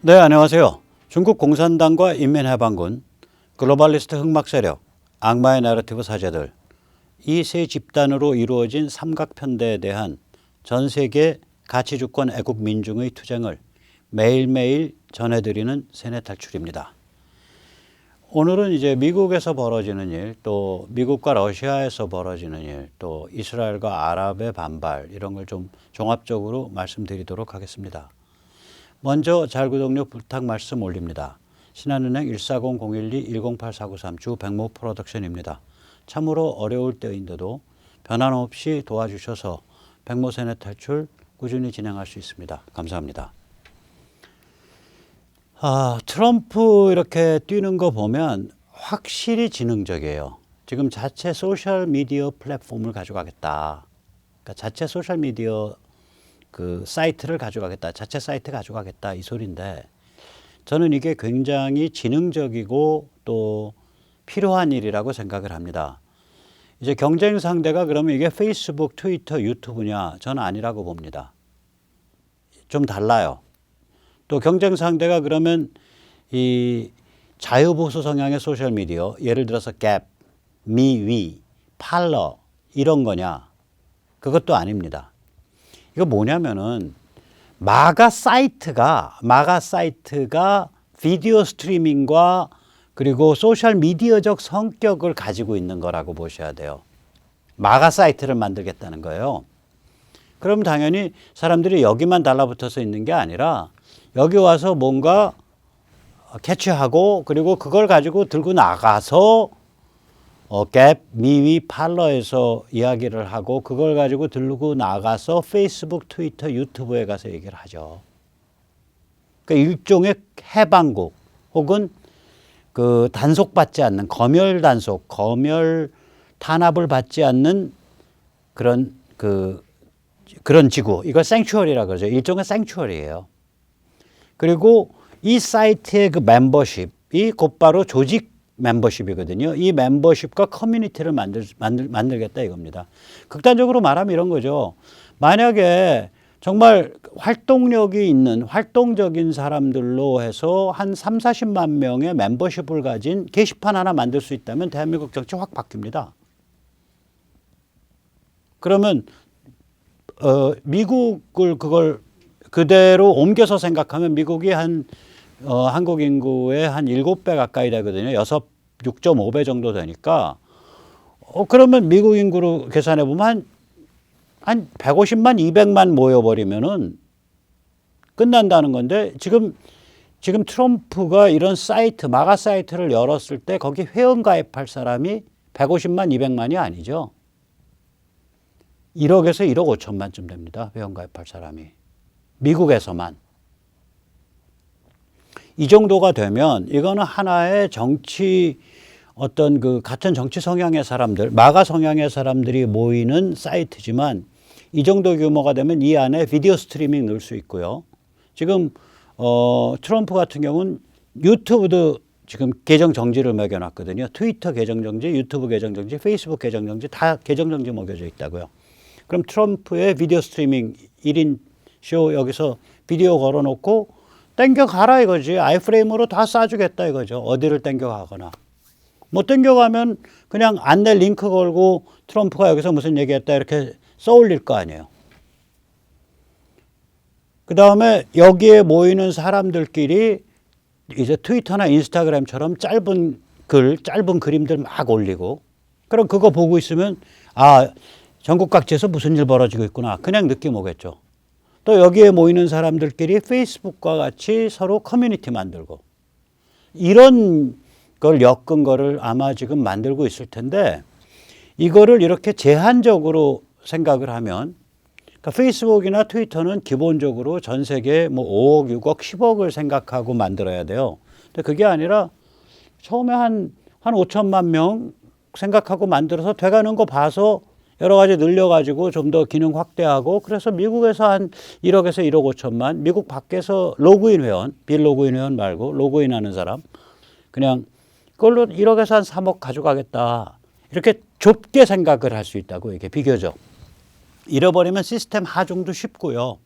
네, 안녕하세요. 중국 공산당과 인민해방군, 글로벌리스트 흑막 세력, 악마의 내러티브 사제들, 이 세 집단으로 이루어진 삼각편대에 대한 전 세계 가치주권 애국 민중의 투쟁을 매일매일 전해드리는 세뇌탈출입니다. 오늘은 이제 미국에서 벌어지는 일, 또 미국과 러시아에서 벌어지는 일, 또 이스라엘과 아랍의 반발, 이런 걸 좀 종합적으로 말씀드리도록 하겠습니다. 먼저 잘 구독료 부탁 말씀 올립니다. 신한은행 140-012-108493 주 백모 프로덕션입니다. 참으로 어려울 때인데도 변함없이 도와주셔서 백모 세뇌 탈출 꾸준히 진행할 수 있습니다. 감사합니다. 트럼프 이렇게 뛰는 거 보면 확실히 지능적이에요. 지금 자체 소셜 미디어 플랫폼을 가져가겠다. 그러니까 자체 소셜 미디어 그 사이트를 가져가겠다. 자체 사이트 가져가겠다. 이 소리인데 저는 이게 굉장히 지능적이고 또 필요한 일이라고 생각을 합니다. 이제 경쟁 상대가 그러면 이게 페이스북, 트위터, 유튜브냐? 저는 아니라고 봅니다. 좀 달라요. 또 경쟁 상대가 그러면 이 자유보수 성향의 소셜미디어, 예를 들어서 갭, 미위, 팔러 이런 거냐? 그것도 아닙니다. 이거 뭐냐면은 마가 사이트가 비디오 스트리밍과 그리고 소셜 미디어적 성격을 가지고 있는 거라고 보셔야 돼요. 마가 사이트를 만들겠다는 거예요. 그럼 당연히 사람들이 여기만 달라붙어서 있는 게 아니라 여기 와서 뭔가 캐치하고 그리고 그걸 가지고 들고 나가서 갭, 미위, 팔러에서 이야기를 하고 그걸 가지고 들고 나가서 페이스북, 트위터, 유튜브에 가서 얘기를 하죠. 그러니까 일종의 해방국 혹은 그 단속받지 않는 검열 단속, 검열 탄압을 받지 않는 그런 지구. 이걸 생츄어리라고 그러죠. 일종의 생츄어리예요. 그리고 이 사이트의 그 멤버십이 곧바로 조직 멤버십이거든요. 이 멤버십과 커뮤니티를 만들겠다 이겁니다. 극단적으로 말하면 이런 거죠. 만약에 정말 활동력이 있는 활동적인 사람들로 해서 한 3, 40만 명의 멤버십을 가진 게시판 하나 만들 수 있다면 대한민국 정치 확 바뀝니다. 그러면 미국을 그걸 그대로 옮겨서 생각하면 미국이 한국 인구의 한 7배 가까이 되거든요. 6.5배 정도 되니까 그러면 미국 인구로 계산해 보면 한 150만, 200만 모여버리면은 끝난다는 건데 지금 트럼프가 이런 사이트, 마가 사이트를 열었을 때 거기 회원 가입할 사람이 150만, 200만이 아니죠. 1억에서 1억 5천만쯤 됩니다. 회원 가입할 사람이. 미국에서만. 이 정도가 되면 이거는 하나의 정치 어떤 그 같은 정치 성향의 사람들, 마가 성향의 사람들이 모이는 사이트지만 이 정도 규모가 되면 이 안에 비디오 스트리밍 넣을 수 있고요. 지금 트럼프 같은 경우는 유튜브도 지금 계정 정지를 매겨놨거든요. 트위터 계정 정지, 유튜브 계정 정지, 페이스북 계정 정지 다 계정 정지 먹여져 있다고요. 그럼 트럼프의 비디오 스트리밍 1인 쇼 여기서 비디오 걸어놓고 땡겨가라 이거지. 아이프레임으로 다 쏴주겠다 이거죠. 어디를 땡겨가거나. 뭐 땡겨가면 그냥 안내 링크 걸고 트럼프가 여기서 무슨 얘기했다 이렇게 써올릴 거 아니에요. 그 다음에 여기에 모이는 사람들끼리 이제 트위터나 인스타그램처럼 짧은 글, 짧은 그림들 막 올리고 그럼 그거 보고 있으면 전국 각지에서 무슨 일 벌어지고 있구나. 그냥 느낌 오겠죠. 또 여기에 모이는 사람들끼리 페이스북과 같이 서로 커뮤니티 만들고 이런 걸 엮은 거를 아마 지금 만들고 있을 텐데 이거를 이렇게 제한적으로 생각을 하면 그러니까 페이스북이나 트위터는 기본적으로 전 세계에 뭐 5억, 6억, 10억을 생각하고 만들어야 돼요. 근데 그게 아니라 처음에 한 5천만 명 생각하고 만들어서 돼가는 거 봐서 여러 가지 늘려가지고 좀 더 기능 확대하고 그래서 미국에서 한 1억에서 1억 5천만, 미국 밖에서 로그인 회원, 빌로그인 회원 말고 로그인 하는 사람 그냥 그걸로 1억에서 한 3억 가져가겠다. 이렇게 좁게 생각을 할 수 있다고 이게 비교적. 잃어버리면 시스템 하중도 쉽고요.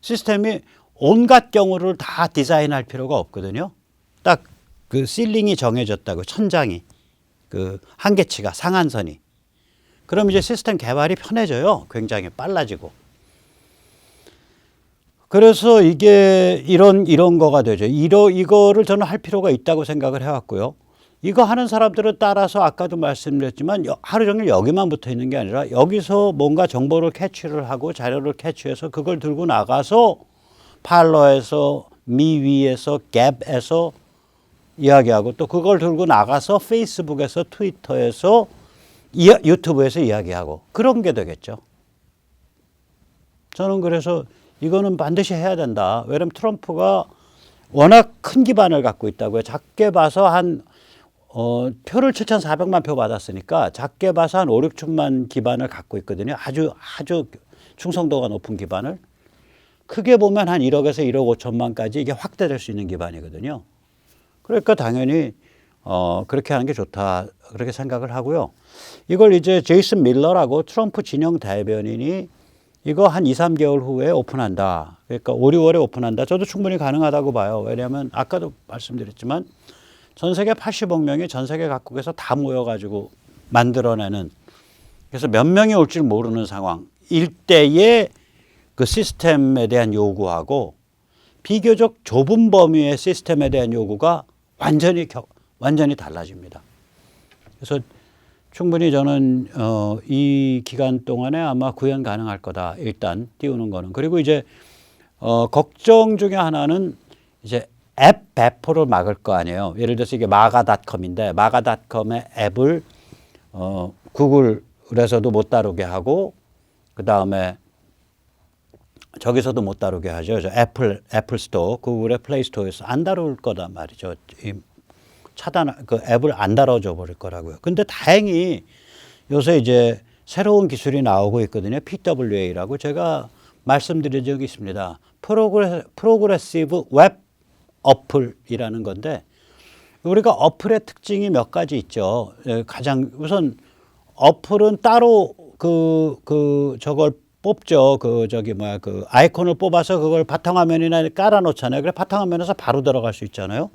시스템이 온갖 경우를 다 디자인할 필요가 없거든요. 딱 그 실링이 정해졌다고, 천장이, 그 한계치가, 상한선이. 그럼 이제 시스템 개발이 편해져요. 굉장히 빨라지고. 그래서 이게 이런 거가 되죠. 이거를 저는 할 필요가 있다고 생각을 해왔고요. 이거 하는 사람들은 따라서 아까도 말씀드렸지만 하루 종일 여기만 붙어 있는 게 아니라 여기서 뭔가 정보를 캐치를 하고 자료를 캐치해서 그걸 들고 나가서 팔러에서, 미위에서, 갭에서 이야기하고 또 그걸 들고 나가서 페이스북에서, 트위터에서, 유튜브에서 이야기하고 그런 게 되겠죠. 저는 그래서 이거는 반드시 해야 된다. 왜냐하면 트럼프가 워낙 큰 기반을 갖고 있다고요. 작게 봐서 표를 7,400만 표 받았으니까 작게 봐서 한 5, 6천만 기반을 갖고 있거든요. 아주 충성도가 높은 기반을. 크게 보면 한 1억에서 1억 5천만까지 이게 확대될 수 있는 기반이거든요. 그러니까 당연히 그렇게 하는 게 좋다. 그렇게 생각을 하고요. 이걸 이제 제이슨 밀러라고 트럼프 진영 대변인이 이거 한 2, 3개월 후에 오픈한다. 그러니까 5, 6월에 오픈한다. 저도 충분히 가능하다고 봐요. 왜냐하면 아까도 말씀드렸지만 전 세계 80억 명이 전 세계 각국에서 다 모여가지고 만들어내는, 그래서 몇 명이 올 줄 모르는 상황. 일대의 그 시스템에 대한 요구하고 비교적 좁은 범위의 시스템에 대한 요구가 완전히 달라집니다. 그래서 충분히 저는 이 기간 동안에 아마 구현 가능할 거다. 일단 띄우는 거는. 그리고 이제 걱정 중에 하나는 이제 앱 배포를 막을 거 아니에요. 예를 들어서 이게 마가닷컴인데 마가닷컴의 앱을 구글에서도 못 다루게 하고 그 다음에 저기서도 못 다루게 하죠. 애플 스토어, 구글의 플레이 스토어에서 안 다룰 거단 말이죠. 그 앱을 안 달아줘 버릴 거라고요. 근데 다행히 요새 이제 새로운 기술이 나오고 있거든요. PWA라고 제가 말씀드린 적이 있습니다. 프로그레시브 웹 어플이라는 건데 우리가 어플의 특징이 몇 가지 있죠. 가장 우선 어플은 따로 저걸 뽑죠. 그 아이콘을 뽑아서 그걸 바탕화면이나 깔아놓잖아요. 그래 바탕화면에서 바로 들어갈 수 있잖아요.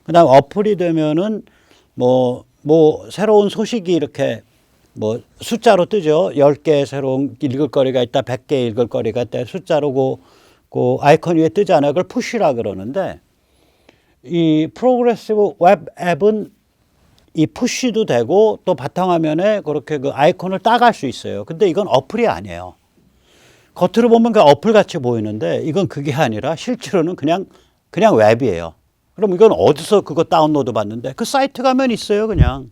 그다음 어플이 되면은 뭐 새로운 소식이 이렇게 뭐 숫자로 뜨죠. 10개 새로운 읽을 거리가 있다. 100개 읽을 거리가 있다. 숫자로 그 아이콘 위에 뜨잖아요. 그걸 푸시라 그러는데 이 프로그레시브 웹 앱은 이 푸시도 되고 또 바탕화면에 그렇게 그 아이콘을 따갈 수 있어요. 근데 이건 어플이 아니에요. 겉으로 보면 그 어플 같이 보이는데 이건 그게 아니라 실제로는 그냥 웹이에요. 그럼 이건 어디서 그거 다운로드 받는데 그 사이트 가면 있어요. 그냥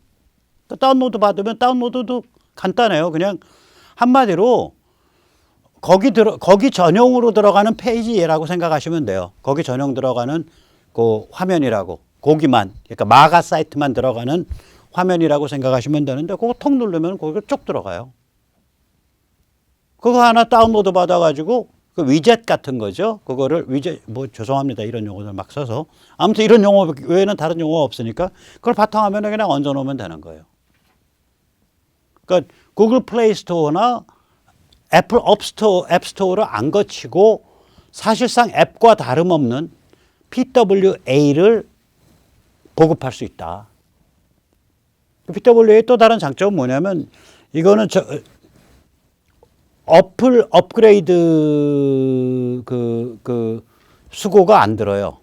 다운로드 받으면 다운로드도 간단해요. 그냥 한마디로 거기 전용으로 들어가는 페이지라고 생각하시면 돼요. 거기 전용 들어가는 그 화면이라고 거기만, 그러니까 마가 사이트만 들어가는 화면이라고 생각하시면 되는데 그거 톡 누르면 거기가 쭉 들어가요. 그거 하나 다운로드 받아가지고 그 위젯 같은 거죠. 그거를 죄송합니다. 이런 용어들 막 써서. 아무튼 이런 용어 외에는 다른 용어가 없으니까 그걸 바탕화면에 그냥 얹어 놓으면 되는 거예요. 그러니까 구글 플레이 스토어나 애플 앱스토어를 안 거치고 사실상 앱과 다름없는 PWA를 보급할 수 있다. PWA 또 다른 장점은 뭐냐면 이거는 어플 업그레이드 수고가 안 들어요.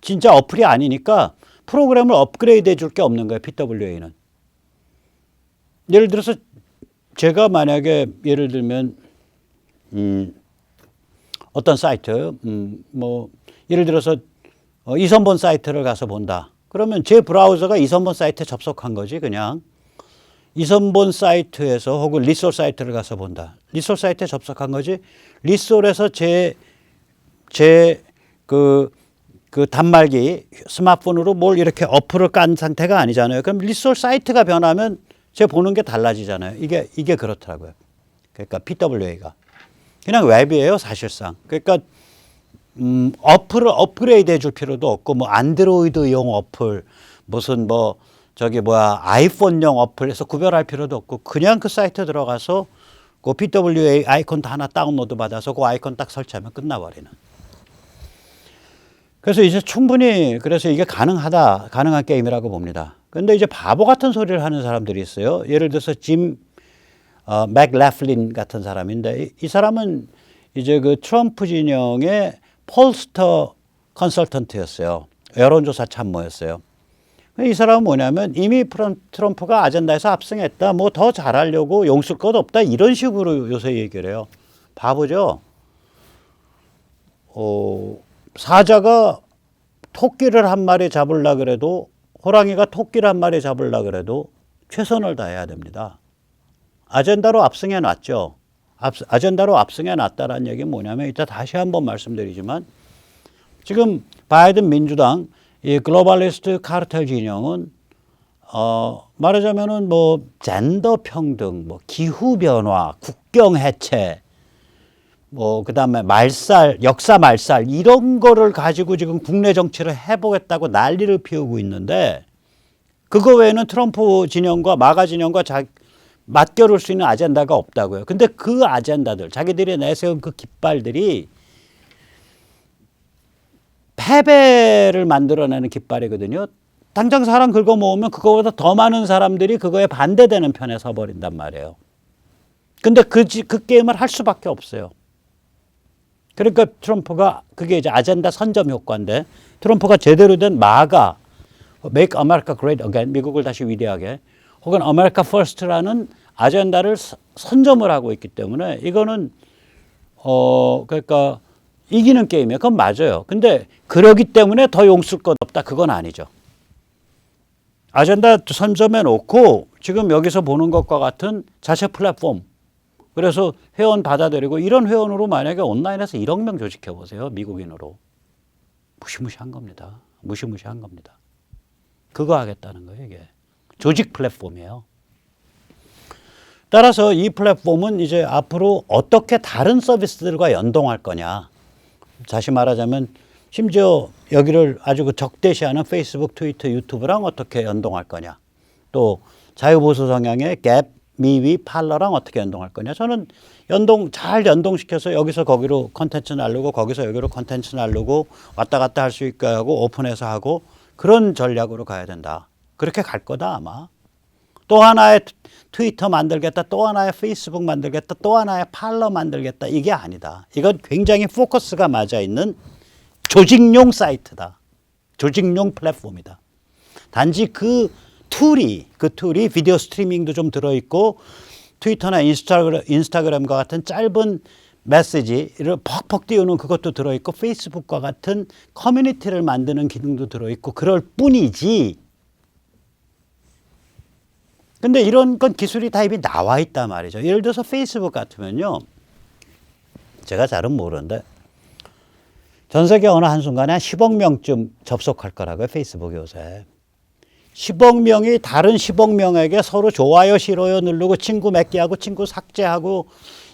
진짜 어플이 아니니까 프로그램을 업그레이드 해줄 게 없는 거예요. PWA는. 예를 들어서 제가 만약에 예를 들면 어떤 사이트 예를 들어서 이선본 사이트를 가서 본다. 그러면 제 브라우저가 이선본 사이트에 접속한 거지 그냥. 이선본 사이트에서 혹은 리솔 사이트를 가서 본다. 리솔 사이트에 접속한 거지. 리솔에서 그 단말기 스마트폰으로 뭘 이렇게 어플을 깐 상태가 아니잖아요. 그럼 리솔 사이트가 변하면 제 보는 게 달라지잖아요. 이게 그렇더라고요. 그러니까 PWA가 그냥 웹이에요, 사실상. 그러니까 어플을 업그레이드 해줄 필요도 없고 뭐 안드로이드용 어플 무슨 아이폰용 어플에서 구별할 필요도 없고 그냥 그 사이트 들어가서 그 PWA 아이콘 다 하나 다운로드 받아서 그 아이콘 딱 설치하면 끝나버리는. 그래서 이제 충분히 그래서 이게 가능한 게임이라고 봅니다. 근데 이제 바보 같은 소리를 하는 사람들이 있어요. 예를 들어서 맥래플린 같은 사람인데 이 사람은 이제 그 트럼프 진영의 폴스터 컨설턴트였어요. 여론조사 참모였어요. 이 사람은 뭐냐면 이미 트럼프가 아젠다에서 압승했다. 뭐 더 잘하려고 용쓸 것 없다. 이런 식으로 요새 얘기를 해요. 바보죠. 사자가 토끼를 한 마리 잡으려 그래도 호랑이가 토끼를 한 마리 잡으려 그래도 최선을 다해야 됩니다. 아젠다로 압승해 놨죠. 아젠다로 압승해 놨다라는 얘기는 뭐냐면 이따 다시 한번 말씀드리지만 지금 바이든 민주당 이 글로벌리스트 카르텔 진영은 말하자면은 뭐 젠더 평등, 뭐 기후 변화, 국경 해체, 뭐 그다음에 역사 말살 이런 거를 가지고 지금 국내 정치를 해보겠다고 난리를 피우고 있는데 그거 외에는 트럼프 진영과 마가 진영과 맞겨룰 수 있는 아젠다가 없다고요. 근데 그 아젠다들, 자기들이 내세운 그 깃발들이 패배를 만들어내는 깃발이거든요. 당장 사람 긁어 모으면 그거보다 더 많은 사람들이 그거에 반대되는 편에 서버린단 말이에요. 근데 그 게임을 할 수밖에 없어요. 그러니까 트럼프가 그게 이제 아젠다 선점 효과인데 트럼프가 제대로 된 마가 Make America Great Again, 미국을 다시 위대하게 혹은 America First라는 아젠다를 선점을 하고 있기 때문에 이거는 그러니까 이기는 게임이에요. 그건 맞아요. 근데 그러기 때문에 더 용쓸 것 없다. 그건 아니죠. 아젠다 선점해 놓고 지금 여기서 보는 것과 같은 자체 플랫폼. 그래서 회원 받아들이고 이런 회원으로 만약에 온라인에서 1억 명 조직해 보세요. 미국인으로. 무시무시한 겁니다. 무시무시한 겁니다. 그거 하겠다는 거예요. 이게. 조직 플랫폼이에요. 따라서 이 플랫폼은 이제 앞으로 어떻게 다른 서비스들과 연동할 거냐. 다시 말하자면 심지어 여기를 아주 적대시하는 페이스북, 트위터, 유튜브랑 어떻게 연동할 거냐. 또 자유보수 성향의 갭, 미위, 팔러랑 어떻게 연동할 거냐. 저는 잘 연동시켜서 여기서 거기로 컨텐츠 날르고 거기서 여기로 컨텐츠 날르고 왔다 갔다 할 수 있게 하고 오픈해서 하고 그런 전략으로 가야 된다. 그렇게 갈 거다 아마. 또 하나의 트위터 만들겠다. 또 하나의 페이스북 만들겠다. 또 하나의 팔러 만들겠다. 이게 아니다. 이건 굉장히 포커스가 맞아 있는 조직용 사이트다. 조직용 플랫폼이다. 단지 그 툴이 비디오 스트리밍도 좀 들어있고 트위터나 인스타그램과 같은 짧은 메시지를 퍽퍽 띄우는 그것도 들어있고 페이스북과 같은 커뮤니티를 만드는 기능도 들어있고 그럴 뿐이지. 근데 이런 건 기술이 다 이미 나와 있단 말이죠. 예를 들어서 페이스북 같으면요. 제가 잘은 모르는데 전 세계 어느 한순간에 한 10억 명쯤 접속할 거라고요. 페이스북이 요새. 10억 명이 다른 10억 명에게 서로 좋아요, 싫어요 누르고 친구 맺기 하고 친구 삭제하고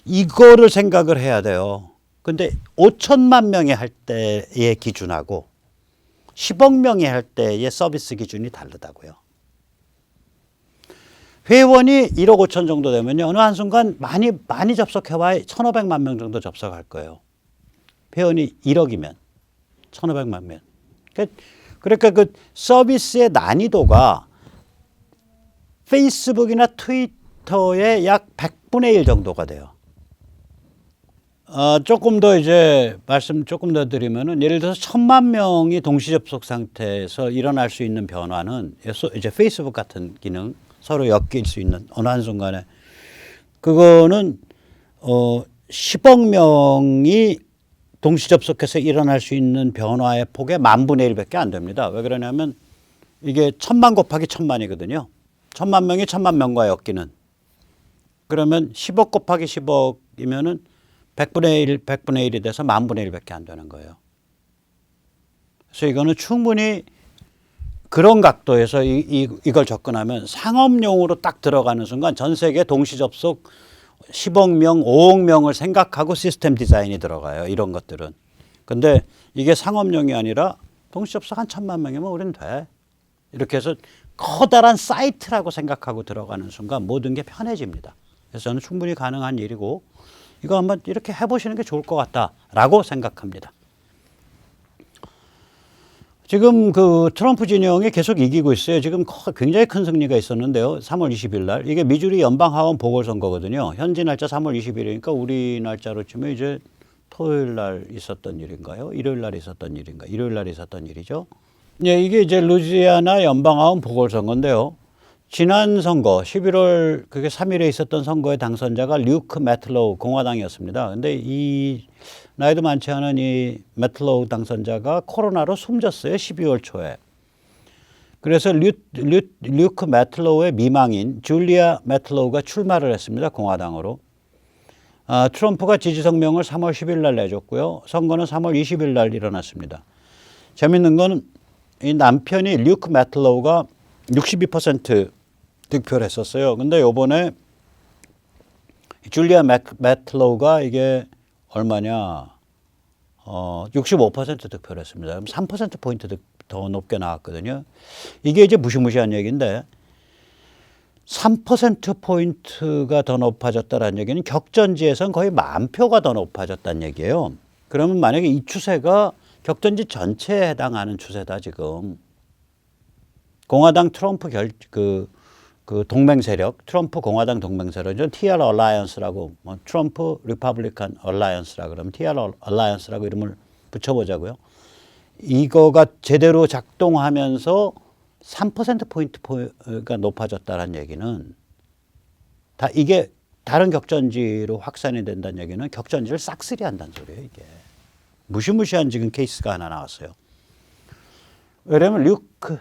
이거를 생각을 해야 돼요. 근데 5천만 명이 할 때의 기준하고 10억 명이 할 때의 서비스 기준이 다르다고요. 회원이 1억 5천 정도 되면요. 어느 한순간 많이 접속해봐야 1,500만 명 정도 접속할 거예요. 회원이 1억이면 1,500만 명. 그러니까 그 서비스의 난이도가 페이스북이나 트위터의 약 100분의 1 정도가 돼요. 조금 더 이제 말씀 조금 더 드리면은 예를 들어서 1,000만 명이 동시 접속 상태에서 일어날 수 있는 변화는 이제 페이스북 같은 기능 서로 엮일 수 있는 어느 한순간에 그거는 10억 명이 동시 접속해서 일어날 수 있는 변화의 폭의 10,000분의 1밖에 안 됩니다. 왜 그러냐면 이게 1,000만 곱하기 1,000만이거든요. 1,000만 명이 1,000만 명과 엮이는. 그러면 10억 곱하기 10억이면은 100분의 1이 돼서 10,000분의 1밖에 안 되는 거예요. 그래서 이거는 충분히 그런 각도에서 이걸 접근하면 상업용으로 딱 들어가는 순간 전 세계 동시 접속 10억 명, 5억 명을 생각하고 시스템 디자인이 들어가요. 이런 것들은. 근데 이게 상업용이 아니라 동시 접속 한 1,000만 명이면 우리는 돼. 이렇게 해서 커다란 사이트라고 생각하고 들어가는 순간 모든 게 편해집니다. 그래서 저는 충분히 가능한 일이고 이거 한번 이렇게 해보시는 게 좋을 것 같다라고 생각합니다. 지금 그 트럼프 진영이 계속 이기고 있어요. 지금 굉장히 큰 승리가 있었는데요. 3월 20일 날. 이게 미주리 연방하원 보궐선거거든요. 현지 날짜 3월 20일이니까 우리 날짜로 치면 이제 토요일 날 있었던 일인가요? 일요일 날 있었던 일인가? 일요일 날 있었던 일이죠. 예, 이게 이제 루지애나 연방하원 보궐선거인데요. 지난 선거 11월 그게 3일에 있었던 선거의 당선자가 류크 매틀로우 공화당이었습니다. 근데 이 나이도 많지 않은 이 매틀로우 당선자가 코로나로 숨졌어요. 12월 초에. 그래서 류크 매틀로우의 미망인 줄리아 매틀로우가 출마를 했습니다. 공화당으로. 트럼프가 지지 성명을 3월 10일 날 내줬고요. 선거는 3월 20일 날 일어났습니다. 재밌는 건 이 남편이 류크 매틀로우가 62% 득표를 했었어요. 근데 요번에 줄리아 매틀로우가 이게 얼마냐? 65% 득표를 했습니다. 그럼 3%포인트 더 높게 나왔거든요. 이게 이제 무시무시한 얘기인데 3%포인트가 더 높아졌다는 얘기는 격전지에선 거의 10,000표가 더 높아졌다는 얘기예요. 그러면 만약에 이 추세가 격전지 전체에 해당하는 추세다 지금. 공화당 트럼프 그 동맹 세력, 트럼프 공화당 동맹 세력은 TR 얼라이언스라고, 뭐 트럼프 리퍼블리칸 얼라이언스라 그러면 TR 얼라이언스라고 이름을 붙여보자고요. 이거가 제대로 작동하면서 3%포인트가 높아졌다는 얘기는 다 이게 다른 격전지로 확산이 된다는 얘기는 격전지를 싹쓸이 한다는 소리예요, 이게. 무시무시한 지금 케이스가 하나 나왔어요. 왜냐면 류크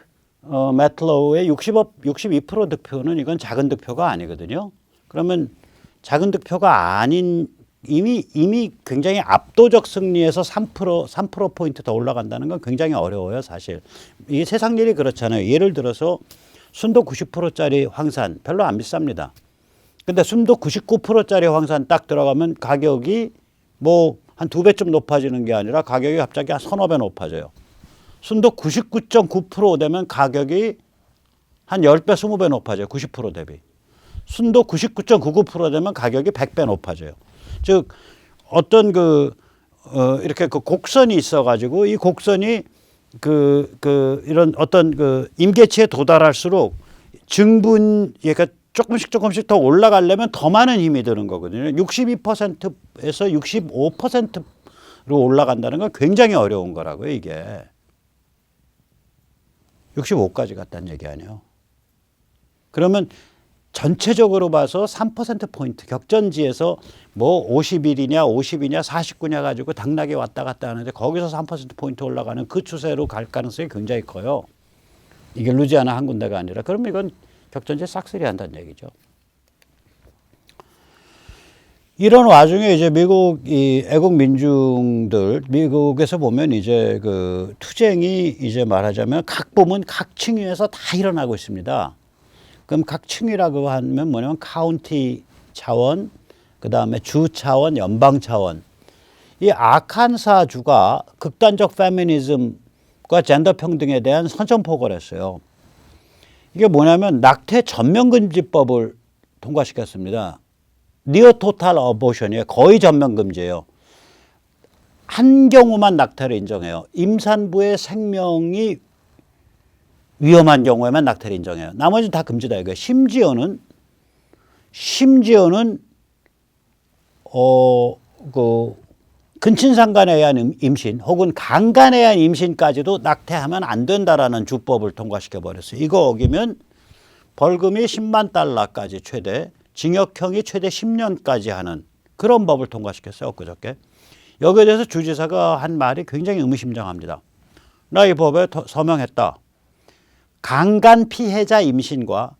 매틀로우의 62% 득표는 이건 작은 득표가 아니거든요. 그러면 작은 득표가 아닌 이미 굉장히 압도적 승리에서 3%포인트 더 올라간다는 건 굉장히 어려워요, 사실. 이게 세상 일이 그렇잖아요. 예를 들어서 순도 90%짜리 황산 별로 안 비쌉니다. 근데 순도 99%짜리 황산 딱 들어가면 가격이 뭐 한 2배쯤 높아지는 게 아니라 가격이 갑자기 한 서너 배 높아져요. 순도 99.9% 되면 가격이 한 10배, 20배 높아져요. 90% 대비. 순도 99.99% 되면 가격이 100배 높아져요. 즉 어떤 이렇게 그 곡선이 있어가지고 이 곡선이 이런 어떤 임계치에 도달할수록 그러니까 조금씩 더 올라가려면 더 많은 힘이 드는 거거든요. 62%에서 65%로 올라간다는 건 굉장히 어려운 거라고요, 이게. 65까지 갔다는 얘기 아니에요. 그러면 전체적으로 봐서 3%포인트 격전지에서 뭐 51이냐 50이냐 49냐 가지고 당락이 왔다 갔다 하는데 거기서 3%포인트 올라가는 그 추세로 갈 가능성이 굉장히 커요. 이게 루지아나 한 군데가 아니라. 그러면 이건 격전지에 싹쓸이 한다는 얘기죠. 이런 와중에 이제 미국 이 애국 민중들 미국에서 보면 이제 그 투쟁이 이제 말하자면 각 부문 각 층위에서 다 일어나고 있습니다. 그럼 각 층위라고 하면 뭐냐면 카운티 차원, 그 다음에 주 차원, 연방 차원. 이 아칸사 주가 극단적 페미니즘과 젠더 평등에 대한 선전포고를 했어요. 이게 뭐냐면 낙태 전면금지법을 통과시켰습니다. 니어 토탈 어보션이에요. 거의 전면금지예요. 한 경우만 낙태를 인정해요. 임산부의 생명이 위험한 경우에만 낙태를 인정해요. 나머지는 다 금지다 이거예요. 심지어는 근친상간에 의한 임신 혹은 강간에 의한 임신까지도 낙태하면 안 된다라는 주법을 통과시켜 버렸어요. 이거 어기면 벌금이 10만 달러까지 최대, 징역형이 최대 10년까지 하는 그런 법을 통과시켰어요, 엊그저께. 여기에 대해서 주지사가 한 말이 굉장히 의미심장합니다. 나 이 법에 서명했다. 강간 피해자 임신과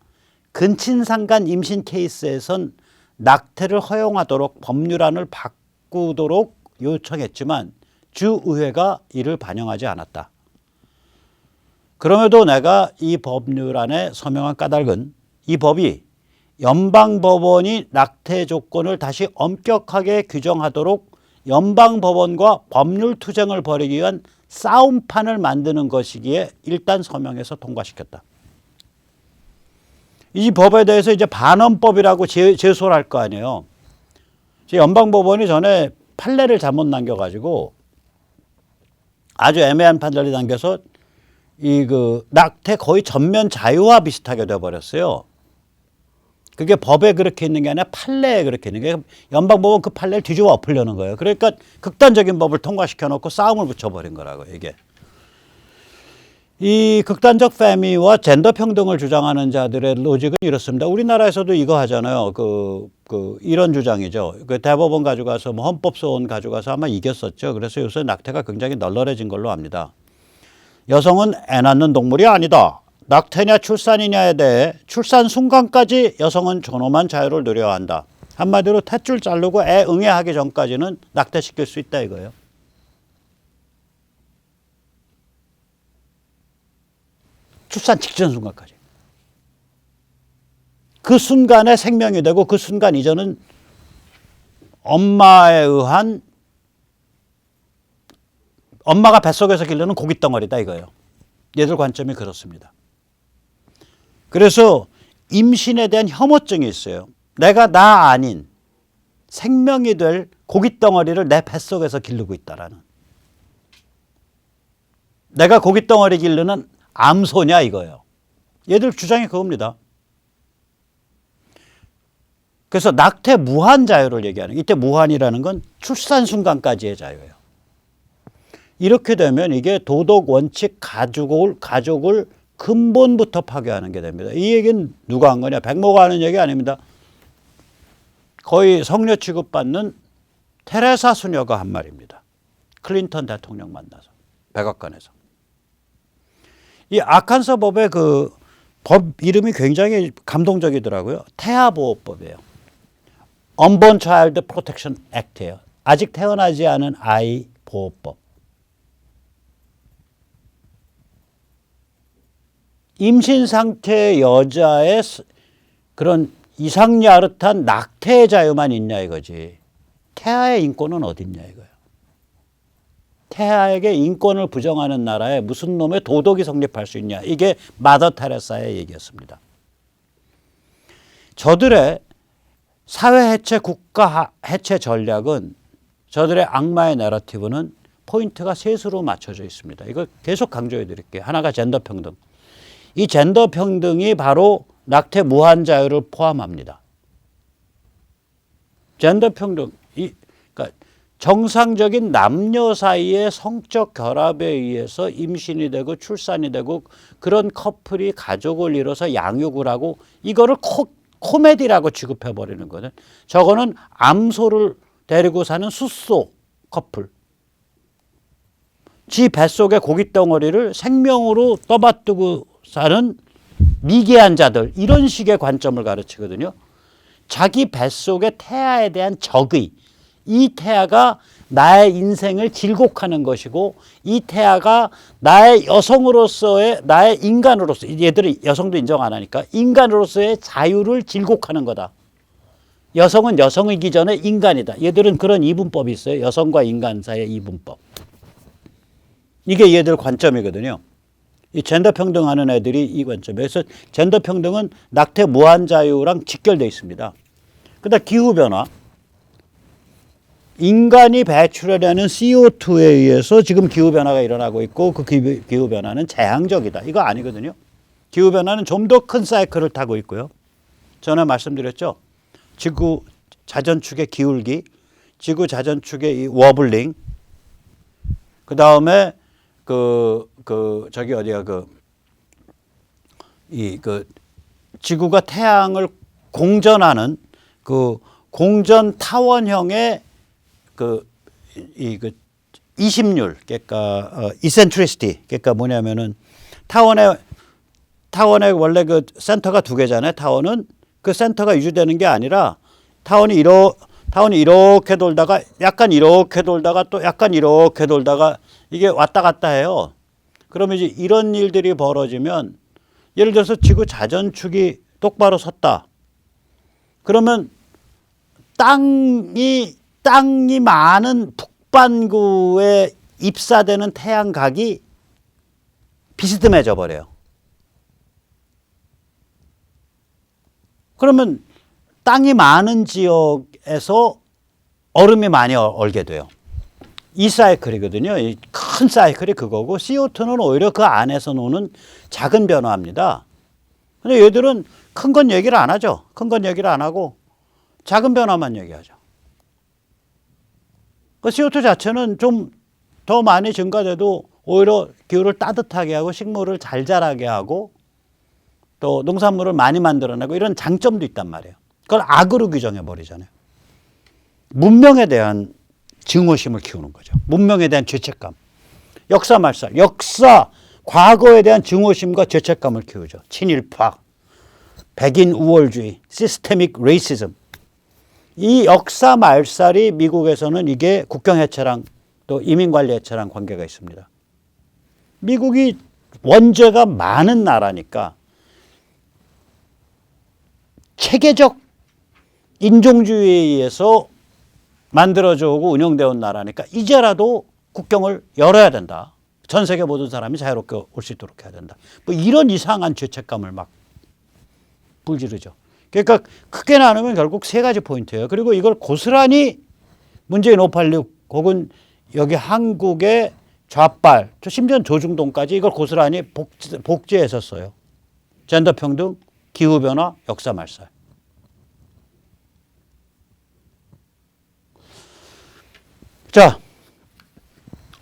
근친상간 임신 케이스에선 낙태를 허용하도록 법률안을 바꾸도록 요청했지만 주의회가 이를 반영하지 않았다. 그럼에도 내가 이 법률안에 서명한 까닭은 이 법이 연방법원이 낙태 조건을 다시 엄격하게 규정하도록 연방법원과 법률 투쟁을 벌이기 위한 싸움판을 만드는 것이기에 일단 서명해서 통과시켰다. 이 법에 대해서 이제 반헌법이라고 제소를 할 거 아니에요. 연방법원이 전에 판례를 잘못 남겨가지고 아주 애매한 판례를 남겨서 이 그 낙태 거의 전면 자유화 비슷하게 돼버렸어요. 그게 법에 그렇게 있는 게 아니라 판례에 그렇게 있는 게 연방법은 그 판례를 뒤집어 엎으려는 거예요. 그러니까 극단적인 법을 통과시켜 놓고 싸움을 붙여버린 거라고 이게. 이 극단적 페미와 젠더 평등을 주장하는 자들의 로직은 이렇습니다. 우리나라에서도 이거 하잖아요. 이런 주장이죠. 그 대법원 가져가서 뭐 헌법소원 가져가서 아마 이겼었죠. 그래서 요새 낙태가 굉장히 널널해진 걸로 압니다. 여성은 애 낳는 동물이 아니다. 낙태냐 출산이냐에 대해 출산 순간까지 여성은 존엄한 자유를 누려야 한다. 한마디로 탯줄 자르고 애 응애하기 전까지는 낙태시킬 수 있다 이거예요. 출산 직전 순간까지. 그 순간에 생명이 되고 그 순간 이전은 엄마에 의한 엄마가 뱃속에서 기르는 고깃덩어리다 이거예요. 얘들 관점이 그렇습니다. 그래서 임신에 대한 혐오증이 있어요. 내가 나 아닌 생명이 될 고깃덩어리를 내 뱃속에서 기르고 있다라는. 내가 고깃덩어리 기르는 암소냐 이거예요. 얘들 주장이 그겁니다. 그래서 낙태 무한 자유를 얘기하는 이때 무한이라는 건 출산 순간까지의 자유예요. 이렇게 되면 이게 도덕 원칙 가족을 근본부터 파괴하는 게 됩니다. 이 얘기는 누가 한 거냐? 백모가 하는 얘기 아닙니다. 거의 성녀 취급받는 테레사 수녀가 한 말입니다. 클린턴 대통령 만나서 백악관에서. 이 아칸서 법의 그 법 이름이 굉장히 감동적이더라고요. 태아보호법이에요. Unborn Child Protection Act예요. 아직 태어나지 않은 아이 보호법. 임신 상태의 여자의 그런 이상야릇한 낙태의 자유만 있냐 이거지. 태아의 인권은 어디 있냐 이거예요. 태아에게 인권을 부정하는 나라에 무슨 놈의 도덕이 성립할 수 있냐. 이게 마더 테레사의 얘기였습니다. 저들의 사회 해체, 국가 해체 전략은 저들의 악마의 내러티브는 포인트가 셋으로 맞춰져 있습니다. 이거 계속 강조해 드릴게요. 하나가 젠더 평등. 이 젠더 평등이 바로 낙태 무한 자유를 포함합니다. 젠더 평등, 그러니까 정상적인 남녀 사이의 성적 결합에 의해서 임신이 되고 출산이 되고 그런 커플이 가족을 이뤄서 양육을 하고 이거를 코미디라고 취급해버리는 거는 저거는 암소를 데리고 사는 숫소 커플. 지 뱃속의 고깃덩어리를 생명으로 떠받들고 사는 미개한 자들 이런 식의 관점을 가르치거든요. 자기 뱃속의 태아에 대한 적의 이 태아가 나의 인생을 질곡하는 것이고 이 태아가 나의 여성으로서의 나의 인간으로서 얘들이 여성도 인정 안 하니까 인간으로서의 자유를 질곡하는 거다. 여성은 여성이기 전에 인간이다. 얘들은 그런 이분법이 있어요. 여성과 인간 사이의 이분법. 이게 얘들 관점이거든요. 이 젠더 평등하는 애들이 이 관점이에요. 그래서 젠더 평등은 낙태 무한 자유랑 직결되어 있습니다. 그다음 기후변화. 인간이 배출하려는 CO2에 의해서 지금 기후변화가 일어나고 있고 그 기후변화는 재앙적이다. 이거 아니거든요. 기후변화는 좀 더 큰 사이클을 타고 있고요. 전에 말씀드렸죠. 지구 자전축의 기울기, 지구 자전축의 이 워블링, 그 다음에 지구가 태양을 공전하는 그 공전 타원형의 이심률, 그러니까 이센트리시티, 그러니까 뭐냐면은 타원에 원래 그 센터가 두 개잖아요. 타원은 그 센터가 유지되는 게 아니라 타원이 이렇게 돌다가 약간 이렇게 돌다가 또 약간 이렇게 돌다가 이게 왔다 갔다 해요. 그러면 이제 이런 일들이 벌어지면 예를 들어서 지구 자전축이 똑바로 섰다. 그러면 땅이 많은 북반구에 입사되는 태양각이 비스듬해져 버려요. 그러면 땅이 많은 지역에서 얼음이 많이 얼게 돼요. 이 사이클이거든요. 큰 큰 사이클이 그거고 CO2는 오히려 그 안에서 노는 작은 변화입니다. 근데 얘들은 큰 건 얘기를 안 하죠. 큰 건 얘기를 안 하고 작은 변화만 얘기하죠. 그 CO2 자체는 좀 더 많이 증가돼도 오히려 기후를 따뜻하게 하고 식물을 잘 자라게 하고 또 농산물을 많이 만들어내고 이런 장점도 있단 말이에요. 그걸 악으로 규정해 버리잖아요. 문명에 대한 증오심을 키우는 거죠. 문명에 대한 죄책감. 역사 말살. 과거에 대한 증오심과 죄책감을 키우죠. 친일파, 백인 우월주의, 시스테믹 레이시즘. 이 역사 말살이 미국에서는 이게 국경 해체랑 또 이민 관리 해체랑 관계가 있습니다. 미국이 원죄가 많은 나라니까 체계적 인종주의에 의해서 만들어져 오고 운영되어 온 나라니까 이제라도 국경을 열어야 된다. 전 세계 모든 사람이 자유롭게 올 수 있도록 해야 된다. 뭐 이런 이상한 죄책감을 막 불지르죠. 그러니까 크게 나누면 결국 세 가지 포인트예요. 그리고 이걸 고스란히 문재인 586 혹은 여기 한국의 좌빨, 심지어 조중동까지 이걸 고스란히 복제했었어요. 젠더 평등, 기후변화, 역사 말살. 자,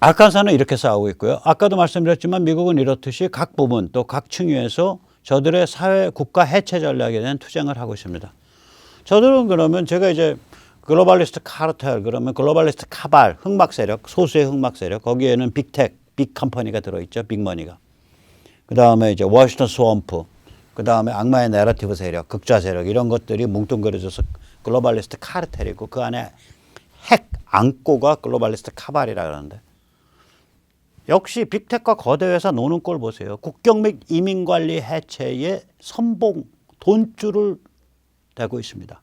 아칸사는 이렇게 싸우고 있고요. 아까도 말씀드렸지만 미국은 이렇듯이 각 부문 또 각 층위에서 저들의 사회 국가 해체 전략에 대한 투쟁을 하고 있습니다. 저들은 그러면 제가 이제 글로벌리스트 카르텔 그러면 글로벌리스트 카발 흑막 세력 소수의 흑막 세력 거기에는 빅텍 빅 컴퍼니가 들어있죠. 빅머니가. 그다음에 이제 워싱턴 스왑프 그다음에 악마의 내러티브 세력 극좌 세력 이런 것들이 뭉뚱그려져서 글로벌리스트 카르텔이고 그 안에 핵 안고가 글로벌리스트 카발이라 그러는데 역시 빅텍과 거대 회사 노는 꼴 보세요. 국경 및 이민관리 해체에 선봉 돈줄을 대고 있습니다.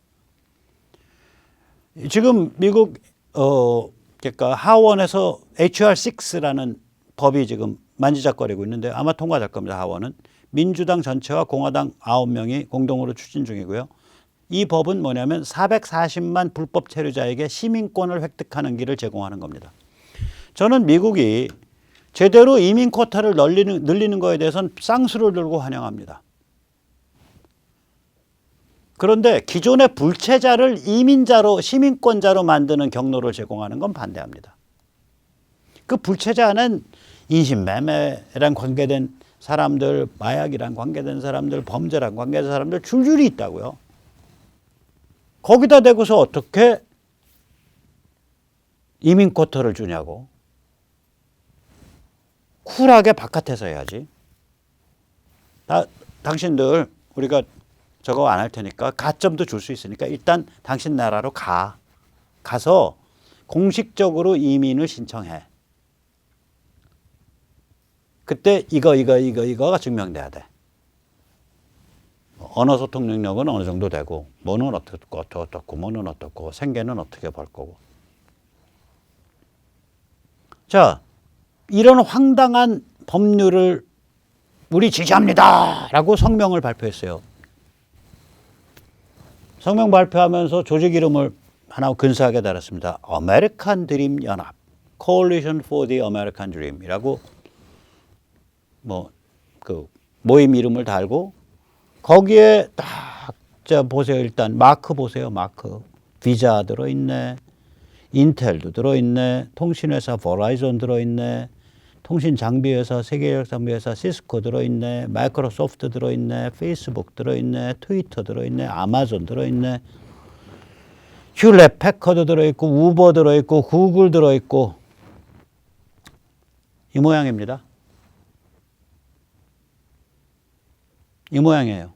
지금 미국 그러니까 하원에서 HR6라는 법이 지금 만지작거리고 있는데 아마 통과될 겁니다. 하원은 민주당 전체와 공화당 9명이 공동으로 추진 중이고요. 이 법은 뭐냐면 440만 불법 체류자에게 시민권을 획득하는 길을 제공하는 겁니다. 저는 미국이 제대로 이민 쿼타를 늘리는 거에 대해서는 쌍수를 들고 환영합니다. 그런데 기존의 불체자를 이민자로 시민권자로 만드는 경로를 제공하는 건 반대합니다. 그 불체자는 인신매매랑 관계된 사람들, 마약이랑 관계된 사람들, 범죄랑 관계된 사람들 줄줄이 있다고요. 거기다 대고서 어떻게 이민 쿼터를 주냐고. 쿨하게 바깥에서 해야지. 당신들 우리가 저거 안 할 테니까 가점도 줄 수 있으니까 일단 당신 나라로 가서 공식적으로 이민을 신청해. 그때 이거가 증명돼야 돼. 언어 소통 능력은 어느 정도 되고 뭐는 어떻고 뭐는 어떻고 생계는 어떻게 벌 거고. 자, 이런 황당한 법률을 우리 지지합니다 라고 성명을 발표했어요. 성명 발표하면서 조직 이름을 하나 근사하게 달았습니다. 아메리칸 드림 연합 Coalition for the American Dream이라고 그 모임 이름을 달고 거기에 딱 보세요. 일단 마크 보세요. 마크. 비자 들어있네. 인텔도 들어있네. 통신회사 버라이전 들어있네. 통신장비회사 세계적장비회사 시스코 들어있네. 마이크로소프트 들어있네. 페이스북 들어있네. 트위터 들어있네. 아마존 들어있네. 휴렛 패커드 들어있고 우버 들어있고 구글 들어있고 이 모양입니다. 이 모양이에요.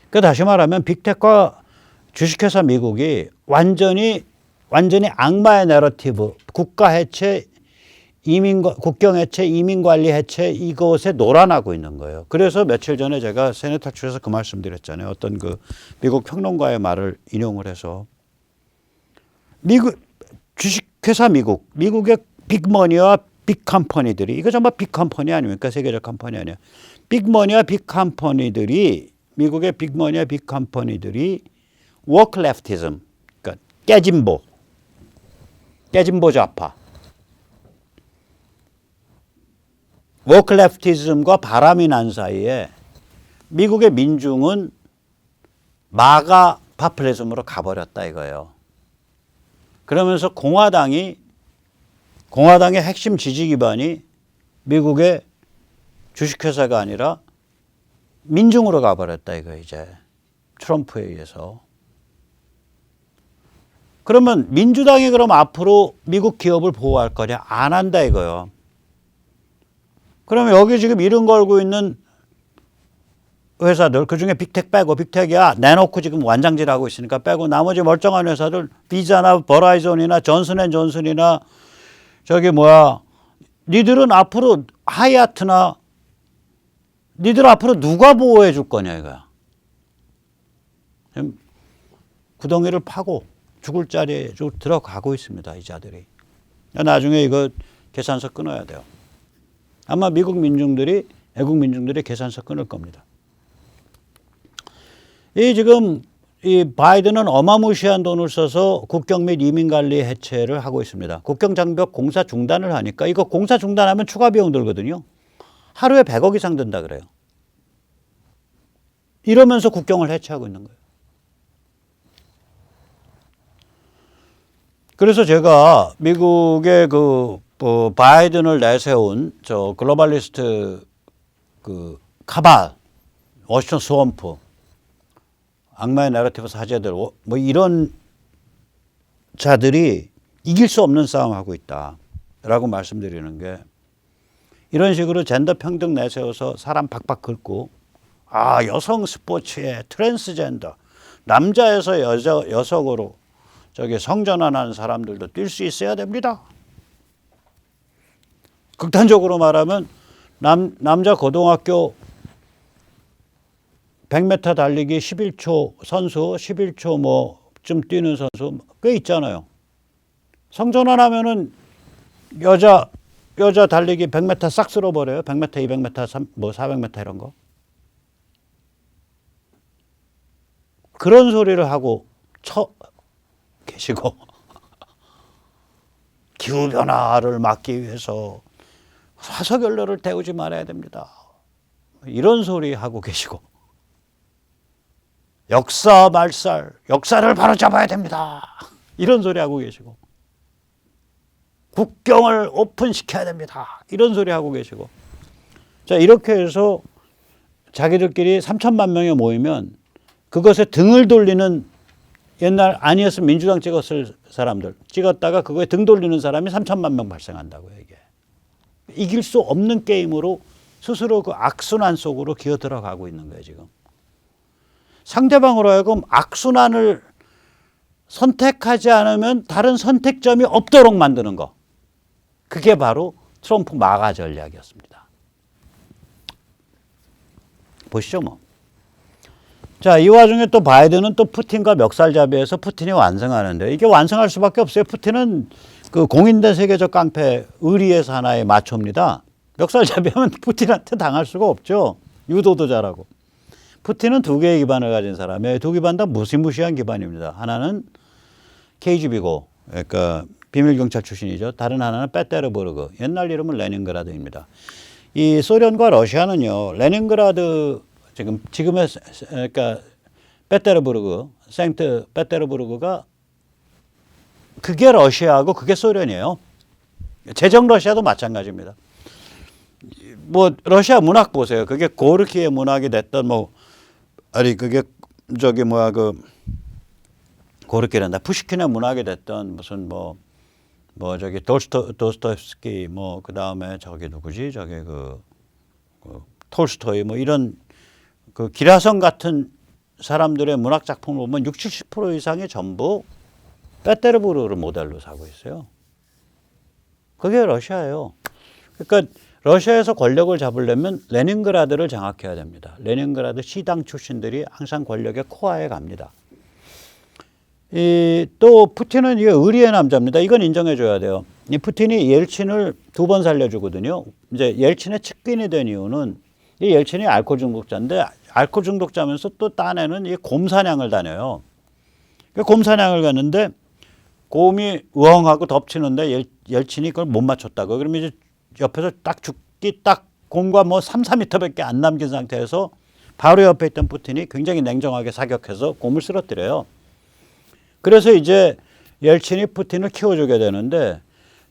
그 다시 말하면 빅텍과 주식회사 미국이 완전히 악마의 내러티브, 국가 해체, 국경 해체, 이민 관리 해체 이것에 놀아나고 있는 거예요. 그래서 며칠 전에 제가 세네 탈출에서 그 말씀드렸잖아요. 어떤 그 미국 평론가의 말을 인용을 해서 주식회사 미국의 빅머니와 빅컴퍼니들이 이거 정말 빅컴퍼니 아닙니까? 세계적 컴퍼니 아니에요. 빅머니와 빅컴퍼니들이 미국의 빅머니와 빅컴퍼니들이 워크 레프티즘, 그러니까 깨진보 좌파, 워크레프티즘과 바람이 난 사이에 미국의 민중은 마가 파퓰리즘으로 가버렸다 이거예요. 그러면서 공화당의 핵심 지지 기반이 미국의 주식회사가 아니라 민중으로 가버렸다 이거 이제 트럼프에 의해서. 그러면 민주당이 그럼 앞으로 미국 기업을 보호할 거냐? 안 한다 이거요. 그러면 여기 지금 이름 걸고 있는 회사들 그중에 빅텍 빼고 빅텍이야 내놓고 지금 완장질하고 있으니까 빼고 나머지 멀쩡한 회사들 비자나 버라이즌이나 존슨앤존슨이나 저기 뭐야 니들은 앞으로 하이아트나 니들 앞으로 누가 보호해 줄 거냐 이거야. 지금 구덩이를 파고 죽을 자리에 들어가고 있습니다. 이 자들이. 나중에 이거 계산서 끊어야 돼요. 아마 미국 민중들이 애국 민중들이 계산서 끊을 겁니다. 지금 이 바이든은 어마무시한 돈을 써서 국경 및 이민관리 해체를 하고 있습니다. 국경장벽 공사 중단을 하니까 이거 공사 중단하면 추가 비용 들거든요. 하루에 100억 이상 든다 그래요. 이러면서 국경을 해체하고 있는 거예요. 그래서 제가 미국의 바이든을 내세운 저 글로벌리스트 카발, 워싱턴 스왑프, 악마의 내러티브 사제들 뭐 이런 자들이 이길 수 없는 싸움하고 있다라고 말씀드리는 게 이런 식으로 젠더 평등 내세워서 사람 박박 긁고 여성 스포츠에 트랜스젠더 남자에서 여성으로 저기 성전환하는 사람들도 뛸 수 있어야 됩니다. 극단적으로 말하면 남자 고등학교 100m 달리기 11초 선수 11초 뭐쯤 뛰는 선수 꽤 있잖아요. 성전환하면은 여자 달리기 100m 싹 쓸어버려요. 100m, 200m, 400m 이런 거. 그런 소리를 하고 계시고 기후변화를 막기 위해서 화석연료를 태우지 말아야 됩니다. 이런 소리 하고 계시고 역사 말살, 역사를 바로잡아야 됩니다. 이런 소리 하고 계시고 국경을 오픈시켜야 됩니다. 이런 소리 하고 계시고 자 이렇게 해서 자기들끼리 3천만 명이 모이면 그것에 등을 돌리는 옛날 아니었으면 민주당 찍었을 사람들 찍었다가 그거에 등 돌리는 사람이 3천만 명 발생한다고요. 이게 이길 수 없는 게임으로 스스로 그 악순환 속으로 기어 들어가고 있는 거예요. 지금 상대방으로 하여금 악순환을 선택하지 않으면 다른 선택점이 없도록 만드는 거. 그게 바로 트럼프 마가 전략이었습니다. 보시죠 뭐. 자, 이 와중에 또 바이든은 또 푸틴과 멱살잡이해서 푸틴이 완성하는데 이게 완성할 수밖에 없어요. 푸틴은 그 공인된 세계적 깡패 의리에서 하나의 마초입니다. 멱살잡이하면 푸틴한테 당할 수가 없죠. 유도도 잘하고. 푸틴은 두 개의 기반을 가진 사람이에요. 두 기반 다 무시무시한 기반입니다. 하나는 KGB고 그러니까 비밀경찰 출신이죠. 다른 하나는 페테르부르크. 옛날 이름은 레닌그라드입니다. 이 소련과 러시아는요. 레닌그라드 지금의 그러니까 페테르부르크, 생트 페테르부르크가 그게 러시아하고 그게 소련이에요. 제정 러시아도 마찬가지입니다. 뭐 러시아 문학 보세요. 그게 고르키의 문학이 됐던 그게 저기 고르키란다. 푸시킨의 문학이 됐던 무슨 저기 도스토옙스키 그다음에 저기 누구지? 저기 톨스토이 이런 그 기라성 같은 사람들의 문학 작품을 보면 60-70% 이상이 전부 페테르부르크를 모델로 사고 있어요. 그게 러시아예요. 그러니까 러시아에서 권력을 잡으려면 레닌그라드를 장악해야 됩니다. 레닌그라드 시당 출신들이 항상 권력의 코어에 갑니다. 또 푸틴은 이게 의리의 남자입니다. 이건 인정해줘야 돼요. 이 푸틴이 옐친을 2번 살려주거든요. 이제 옐친의 측근이 된 이유는 이 옐친이 알코올 중독자인데 알코올 중독자면서 또 딴에는 이 곰 사냥을 다녀요. 곰 사냥을 갔는데 곰이 우엉하고 덮치는데 옐친이 그걸 못 맞췄다고. 그러면 이제 옆에서 딱 죽기 딱 곰과 뭐 3, 4m밖에 안 남긴 상태에서 바로 옆에 있던 푸틴이 굉장히 냉정하게 사격해서 곰을 쓰러뜨려요. 그래서 이제 옐친이 푸틴을 키워주게 되는데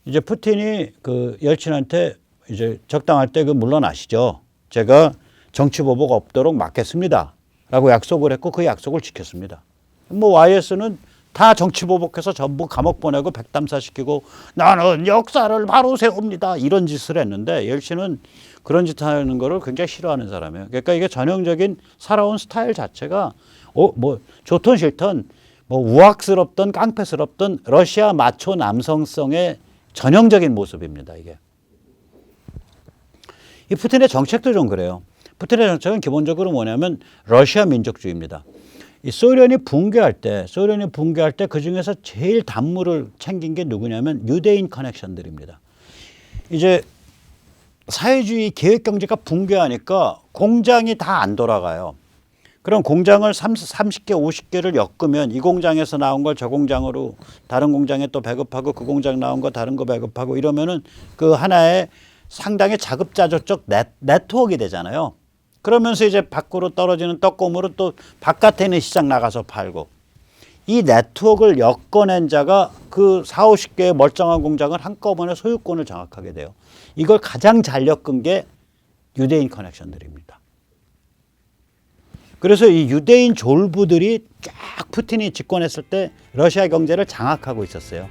이제 푸틴이 그 옐친한테 이제 적당할 때 그 물러나시죠. 제가 정치 보복 없도록 막겠습니다. 라고 약속을 했고 그 약속을 지켰습니다. 뭐 YS는 다 정치 보복해서 전부 감옥 보내고 백담사시키고 나는 역사를 바로 세웁니다. 이런 짓을 했는데 옐친은 그런 짓 하는 거를 굉장히 싫어하는 사람이에요. 그러니까 이게 전형적인 살아온 스타일 자체가 뭐 좋든 싫든 뭐 우악스럽던 깡패스럽던 러시아 마초 남성성의 전형적인 모습입니다. 이게. 이 푸틴의 정책도 좀 그래요. 푸틴의 정책은 기본적으로 뭐냐면 러시아 민족주의입니다. 이 소련이 붕괴할 때 그 중에서 제일 단물을 챙긴 게 누구냐면 유대인 커넥션들입니다. 이제 사회주의 계획경제가 붕괴하니까 공장이 다 안 돌아가요. 그럼 공장을 30개, 50개를 엮으면 이 공장에서 나온 걸 저 공장으로 다른 공장에 또 배급하고 그 공장 나온 거 다른 거 배급하고 이러면은 그 하나의 상당히 자급자족적 네트워크가 되잖아요. 그러면서 이제 밖으로 떨어지는 떡고물은 또 바깥에 있는 시장 나가서 팔고 이 네트워크를 엮어낸 자가 그 4, 50개의 멀쩡한 공장을 한꺼번에 소유권을 장악하게 돼요. 이걸 가장 잘 엮은 게 유대인 커넥션들입니다. 그래서 이 유대인 졸부들이 쫙 푸틴이 집권했을 때 러시아 경제를 장악하고 있었어요.